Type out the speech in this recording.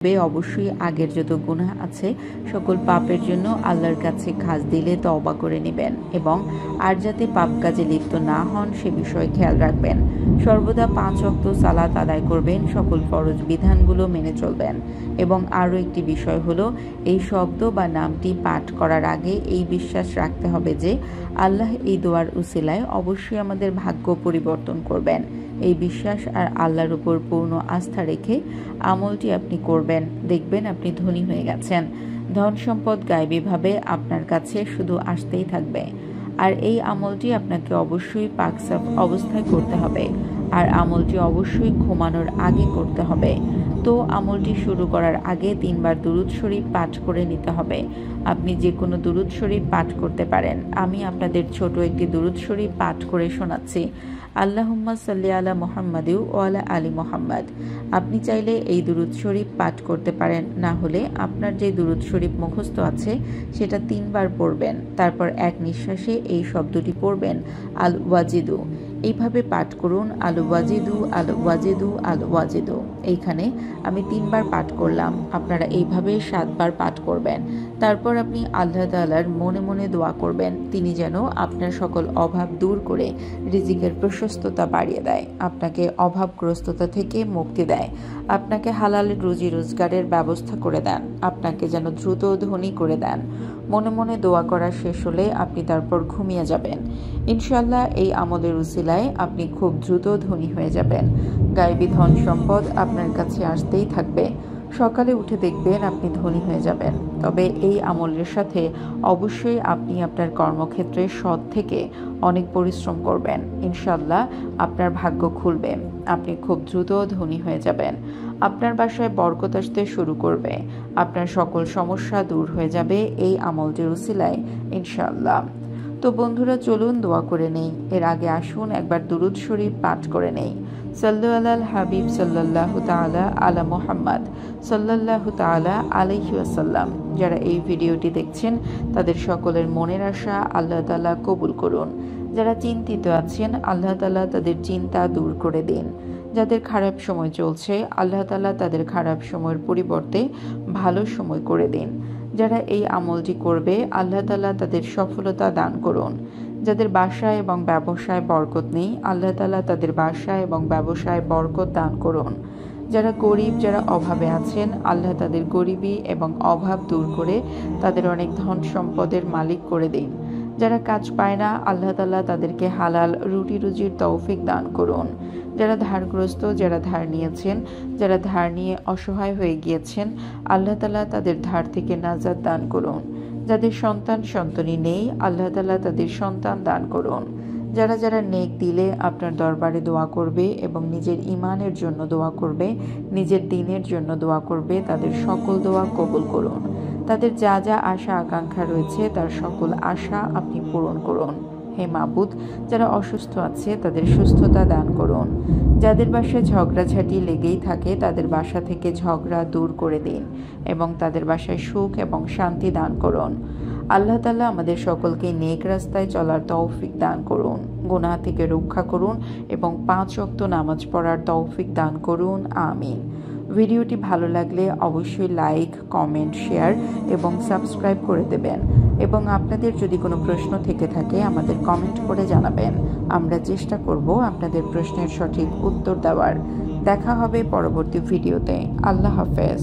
অবশ্যই আগের যত গুনাহ আছে সকল পাপের জন্য আল্লাহর কাছে খাস দিলে তওবা করে নেবেন এবং আর যাতে পাপ কাজে লিপ্ত না হন সে বিষয়ে খেয়াল রাখবেন। সর্বদা 5 ওয়াক্ত সালাত আদায় করবেন, সকল ফরজ বিধানগুলো মেনে চলবেন এবং আরও একটি বিষয় হলো এই শব্দ বা নামটি পাঠ করার আগে এই বিশ্বাস রাখতে হবে যে আল্লাহ এই দোয়ার উসিলায় অবশ্যই আমাদের ভাগ্য পরিবর্তন করবেন। এই বিশ্বাস আর আল্লাহর উপর পূর্ণ আস্থা রেখে আমলটি আপনি করবেন, দেখবেন আপনি ধনী হয়ে গেছেন। ধন সম্পদ গায়েবীভাবে আপনার কাছে শুধু আসতেই থাকবে। আর এই আমলটি আপনাকে অবশ্যই পাকসাফ অবস্থায় করতে হবে আর আমলটি অবশ্যই ঘুমানোর আগে করতে হবে। তো আমলটি শুরু করার আগে 3 বার দুরূদ শরীফ পাঠ করে নিতে হবে। আপনি যে কোনো দুরূদ শরীফ পাঠ করতে পারেন। আমি আপনাদের ছোট একটি দুরূদ শরীফ পাঠ করে শোনাচ্ছি। আল্লাহুম্মা সাল্লি আলা মুহাম্মাদি ওয়া আলা আলি মুহাম্মাদ। আপনি চাইলে এই দুরূদ শরীফ পাঠ করতে পারেন, না হলে আপনার যে দুরূদ শরীফ মুখস্থ আছে সেটা 3 বার পড়বেন, তারপর এক নিঃশ্বাসে এই শব্দটি পড়বেন, আল ওয়াজিদু। এইভাবে পাঠ করুন, আল ওয়াজিদু আল ওয়াজিদু আল ওয়াজিদু। এইখানে আমি 3 বার পাঠ করলাম, আপনারা এইভাবে 7 বার পাঠ করবেন। তারপর আপনি আল্লাহ তাআলার মনে মনে দোয়া করবেন তিনি যেন আপনার সকল অভাব দূর করে রিজিকের প্রশস্ততা বাড়িয়ে দেয়, আপনাকে অভাবগ্রস্ততা থেকে মুক্তি দেয়, আপনাকে হালাল রুজি রোজগারের ব্যবস্থা করে দেন, আপনাকে যেন দ্রুত ধনী করে দেন। মনে মনে দোয়া করা শেষ হলে আপনি তারপর ঘুমিয়ে যাবেন। ইনশাআল্লাহ এই আমলের উসিলায় আপনি খুব দ্রুত ধনী হয়ে যাবেন। গায়েবী ধন সম্পদ আপনার কাছে আসতেই থাকবে। সকালে উঠে দেখবেন আপনি ধনী হয়ে যাবেন। তবে এই আমলের সাথে অবশ্যই আপনি আপনার কর্মক্ষেত্রে সৎ থেকে অনেক পরিশ্রম করবেন। ইনশাআল্লাহ আপনার ভাগ্য খুলবে, আপনি খুব দ্রুত ধনী হয়ে যাবেন। আপনার বাসায় বরকত আসতে শুরু করবে, আপনার সকল সমস্যা দূর হয়ে যাবে এই আমলটির উসিলায় ইনশাআল্লাহ। তো বন্ধুরা চলুন দোয়া করে নেই। এর আগে আসুন একবার দুরূদ শরীফ পাঠ করে নেই। সাল্লু আলাল হাবিব সাল্লাল্লাহু তাআলা আলা মুহাম্মদ সাল্লাল্লাহু তাআলা আলাইহি ওয়াসাল্লাম। যারা এই ভিডিওটি দেখছেন তাদের সকলের মনের আশা আল্লাহ তাআলা কবুল করুন। যারা চিন্তিত আছেন আল্লাহ তাআলা তাদের চিন্তা দূর করে দিন। যাদের খারাপ সময় চলছে আল্লাহ তাআলা তাদের খারাপ সময়ের পরিবর্তে ভালো সময় করে দিন। যারা এই আমলটি করবে আল্লাহ তাআলা তাদের সফলতা দান করুন। যাদের বাসায় এবং ব্যবসায় বরকত নেই আল্লাহ তাআলা তাদের বাসায় এবং ব্যবসায় বরকত দান করুন। যারা গরিব, যারা অভাবে আছেন আল্লাহ তাদের গরিবি এবং অভাব দূর করে তাদের অনেক ধন সম্পদের মালিক করে দিন। যারা কাজ পায় না আল্লাহ তাআলা তাদেরকে হালাল রুটি রুজির তৌফিক দান করুন। যারা ধারগ্রস্ত, যারা ধার নিয়েছেন, যারা ধার নিয়ে অসহায় হয়ে গিয়েছেন আল্লাহ তাআলা তাদের ধার থেকে নাজাত দান করুন। যাদের সন্তানী নেই আল্লাহ তাআলা তাদের সন্তান দান করুন। যারা যারা নেক দিলে আপনার দরবারে দোয়া করবে এবং নিজের ঈমানের জন্য দোয়া করবে, নিজের দ্বীনের জন্য দোয়া করবে, তাদের সকল দোয়া কবুল করুন। তাদের যা যা আশা আকাঙ্ক্ষা রয়েছে তার সকল আশা আপনি পূরণ করুন। হে মাবুদ, যারা অসুস্থ আছে তাদের সুস্থতা দান করুন। যাদের বাসায় ঝগড়াঝাটি লেগেই থাকে তাদের বাসা থেকে ঝগড়া দূর করে দিন এবং তাদের বাসায় সুখ এবং শান্তি দান করুন। আল্লাহ তাআলা আমাদের সকলকে নেক রাস্তায় চলার তৌফিক দান করুন, গুনাহ থেকে রক্ষা করুন এবং 5 ওয়াক্ত নামাজ পড়ার তৌফিক দান করুন। আমিন। ভিডিওটি ভালো লাগলে অবশ্যই লাইক, কমেন্ট, শেয়ার এবং সাবস্ক্রাইব করে দেবেন এবং আপনাদের যদি কোনো প্রশ্ন থেকে থাকে আমাদের কমেন্ট করে জানাবেন। আমরা চেষ্টা করব আপনাদের প্রশ্নের সঠিক উত্তর দেওয়ার। দেখা হবে পরবর্তী ভিডিওতে। আল্লাহ হাফেজ।